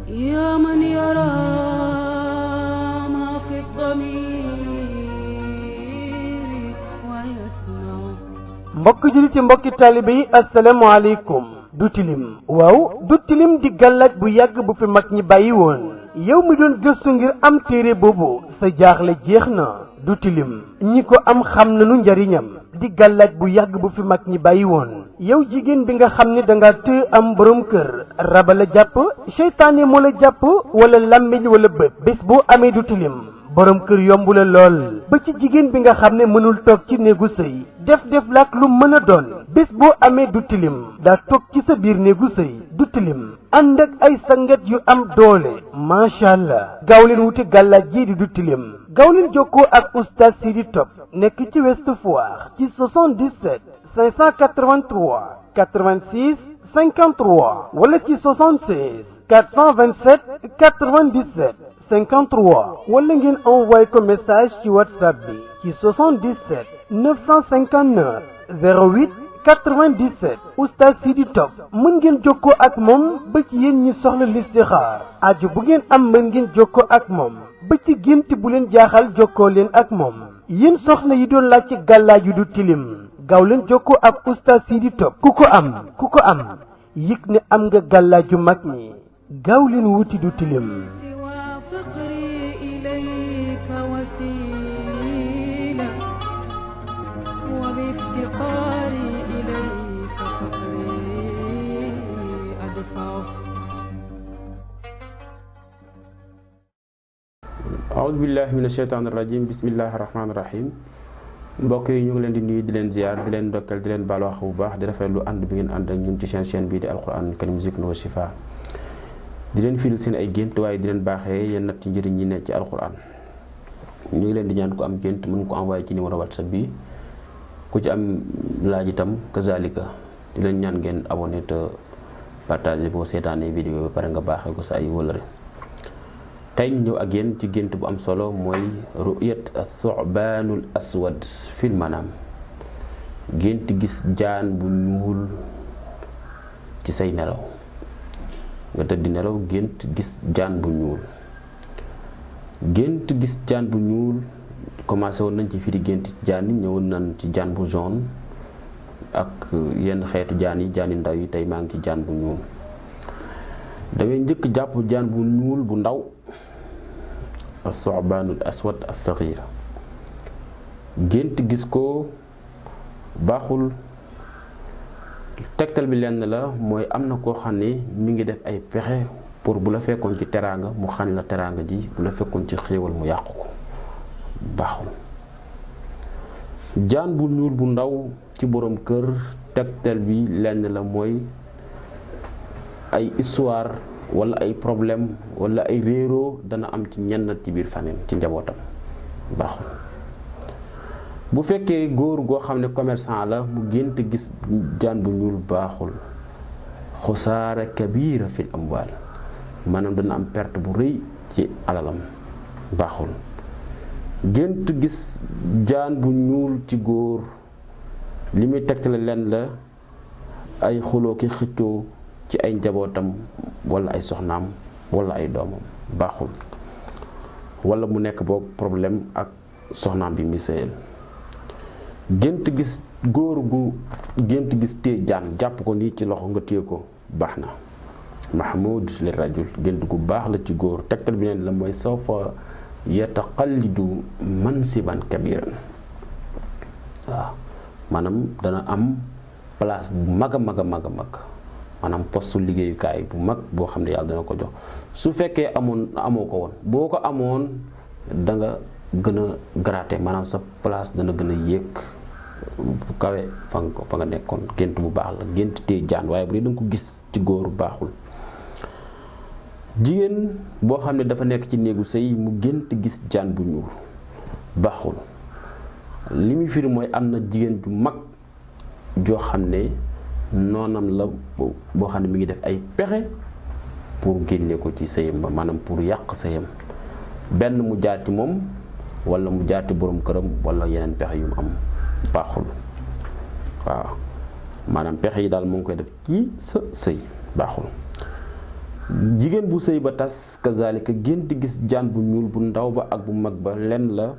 يا من يرى ما في الضمير ويسمع. mbokk jullit yi mbokki taalibe yi asalaamaaleykum. du tilim waaw du tilim di gàllaaj bu yàgg bu fi mag ñi bàyyi woon yow mi doon gëstu ngir am téere boobu sa jaaxle jeex na. du tilim ñi ko am xam nañu njariñam di gàllaaj bu yàgg bu fi mag ñi bàyyi woon yow jigéen bi nga xam ne danga të am borom kër raba la jàpp seytaane moo la jàpp wala làmmiñ wala bët bés boo amee du tilim borom kër yomb la lool ba ci jigéen bi nga xam ne mënul toog ci néegu sëy def laak lu mën a doon bés boo amee du tilim daa toog ci sa biir néegu sëy du tilim ànd ak ay sangat yu am doole macha allah gaaw leen wuti gàllaaj jii di du tilim gaaw leen jokkoo ak oustaz Sidi Top nekk ci Ouest Foire ci 77 583 86 53 wala ci 76 427 97 53 wala ngeen envoyé ko message ci WhatsApp bi ci 77 959 08 97 oustaz Sidi Top mën ngeen jokkoo ak moom ba ci yéen ñi soxla listixaar aju bu ngeen am mën ngeen jokkoo ak moom ba ci gént bu leen jaaxal jokkoo leen ak moom yéen soxna yi doon laaj ci gàllaaj yu du tilim gaaw leen jokkoo ak oustaz Sidi Top ku ko am yëg ne am nga gàllaaj yu mag ñi gaaw leen wuti du tilim. aoudu billahi min asheytaan irrajim bismillahi rahmaani rahim mbokk yi ñu ngi leen di nuyu di leen ziar di leen ndokkal di leen baal wax bu baax di rafetlu ànd bi ngeen ànd ak ñun ci seen chaîne bii di alquran karim zikr wa shifa di leen firil seen ay gént waaye di leen baaxee yéen nat ci njëriñ ñi ne ci alquran ñu ngi leen di ñaan ko am gént mën ko envoyé ci numéro whatsapp bi ku ci am laaj itam kazalika di leen ñaan ngeen abonné te partagé boo seetaanee vidéo ba pare nga baaxee ko sa ay wëlëre tey ñu ñëw ak yéen ci gént bu am solo mooy ru'yat as-su'baanul aswad fil manaam gént gis jaan bu ñuul ci say nelaw nga tëdd nelaw gént gis jaan bu ñuul gént gis jaan bu ñuul commencé woon nañ ci firi gént jaan yi ñëwoon nañ ci jaan bu jaune ak yenn xeetu jaan yi ndaw yi tey maa ngi ci jaan bu ñuul da ngay njëkk jàpp jaan bu ñuul bu ndaw as-su'baanul aswad as-saghir gént gis ko baaxul tegtal bi lenn la mooy am na koo xam ne mi ngi def ay pexe pour bu la fekkoon ci teraanga mu xañ la teraanga ji bu la fekkoon ci xéewal mu yàqu ko baaxul jaan bu ñuul bu ndaw ci borom kër tegtal bi lenn la mooy ay histoire wala ay problème wala ay réeroo dana am ci ñenn ci biir famille ci njabootam baaxul bu fekkee góor goo xam ne commerçant la mu gént gis jaan bu ñuul baaxul xusaara kabira fil amwal maanaam dana am perte bu rëy ci alalam baaxul gént gis jaan bu ñuul ci góor li muy tegtale leen la ay xuloo ki xëccoo ci ay njabootam wala ay soxnaam wala ay doomam baaxul wala mu nekk boog problème ak soxnaam bi mi sëyal gént gis góor gu gént gis téye jaan jàpp ko nii ci loxo nga téye ko baax na mahmoud li rajul gént gu baax la ci góor tegtal bi neen la mooy sawfa yataqallidu mansiban kabiran waaw maanaam dana am place bu mag a mag a mag a mag maanaam poste liggéeyukaay bu mag boo xam ne yàlla dana ko jox su fekkee amoo ko woon boo ko amoon da nga gën a gratter maanaam sa place dana gën a yéeg fu kawe fa nga nekkoon gént bu baax la gént tee jaan waaye bu dee da nga ko gis ci góor baaxul jigéen boo xam ne dafa nekk ci néegu sëy mu gént gis jaan bu ñuul baaxul li muy firi mooy am na jigéen ju mag joo xam ne noonam la boo xam ne mi ngi def ay pexe pour génne ko ci sëyam ba maanaam pour yàq sëyam benn mu jaar ci moom wala mu jaar ci borom këram wala yeneen pexe yu mu am baaxul waaw maanaam pexe yi daal mu ngi koy def ci sa sëy baaxul jigéen bu sëy ba tas kazalika gént gis jaan bu ñuul bu ndaw ba ak bu mag ba lenn la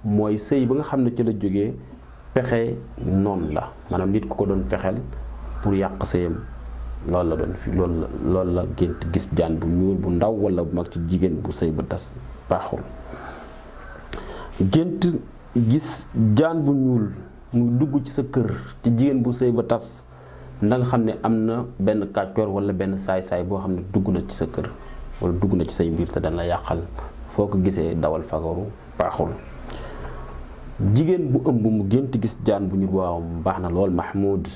mooy sëy ba nga xam ne ci la jógee pexe noonu la maanaam nit ku ko doon fexeel pour yàq sëyam loolu la doon fi loolu la gént gis jaan bu ñuul bu ndaw wala bu mag ci jigéen bu sëy ba tas baaxul. gént gis jaan bu ñuul muy dugg ci sa kër ci jigéen bu sëy ba tas nda nga xam ne am na benn kàccoor wala benn saay-saay boo xam ne dugg na ci sa kër wala dugg na ci say mbir te dana la yàqal foo ko gisee dawal fagaru baaxul. jigéen bu ëmb mu gént gis jaan bu ñuul waaw baax na lool mahmoud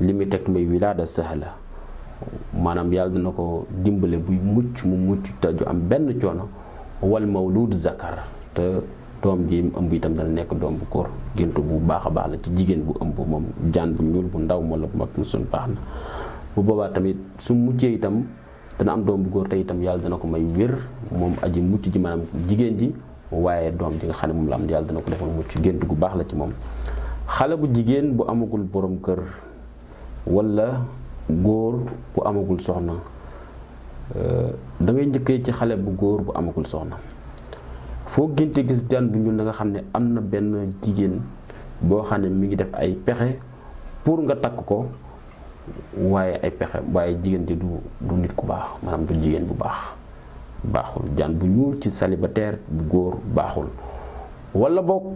li muy teg mooy wilaada sahla maanaam yàlla dina ko dimbale buy mucc mu mucc te du am benn coono wal mawlud zakar te doom ji ëmb itam dana nekk doom bu góor géntu bu baax a baax la ci jigéen bu ëmb moom jaan bu ñuul bu ndaw wala bu mag mu sun baax na bu boobaa tamit su muccee itam dana am doom bu góor te itam yàlla dana ko may wér moom aji mucc ji maanaam jigéen ji waaye doom ji nga xam ne moom la am yàlla dana ko defal mucc gént gu baax la ci moom. xale bu jigéen bu amagul borom kër wala góor bu amagul soxna da ngay njëkkee ci xale bu góor bu amagul soxna foo génte gis jaan bu ñuul da nga xam ne am na benn jigéen boo xam ne mi ngi def ay pexe pour nga takk ko waaye ay pexe waaye jigéen ji du nit ku baax maanaam du jigéen bu baaxul jaan bu ñuul ci célibataire bu góor baaxul. wala boog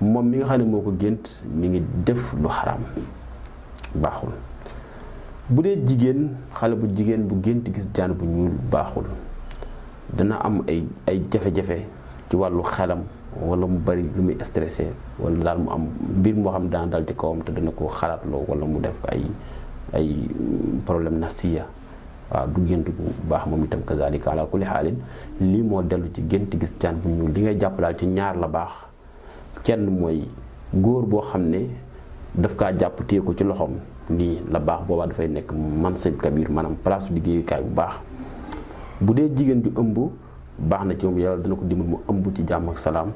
moom mi nga xam ne moo ko gént mi ngi def lu xaraam baaxul. bu dee jigéen xale bu jigéen bu gént gis jaan bu ñuul baaxul dana am ay jafe-jafe ci wàllu xelam wala mu bari lu muy stressé wala daal mu am mbir moo xam dana dal ci kawam te dana ko xalaatloo wala mu def ay problème nafsiya waaw du gént bu baax moom itam kazalika ala kulli xaalin lii moo dellu ci gént gis jaan bu ñuul li ngay jàpp daal ci ñaar la baax kenn mooy góor boo xam ne daf kaa jàpp téye ko ci loxoom nii la baax boobaa dafay nekk mansib kabir maanaam place liggéeyukaay bu baax. bu dee jigéen ju ëmb baax na ci moom yàlla dana ko dimbali mu ëmb ci jàmm ak salaam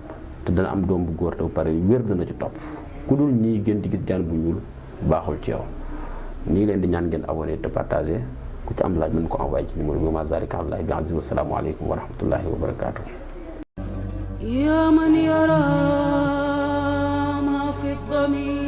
te dana am doom bu góor te bu pare wér dana ci topp ku dul ñii gént gis jaan bu ñuul baaxul ci yow. ñu ngi leen di ñaan ngeen abonné te partagé ku ci am laaj mën ko envoyé ci numéro bi ma zalika allahi bi aziz wa salaamu aleykum wa rahmatullahi wa barakatuh. يا من يرى ما في الضمير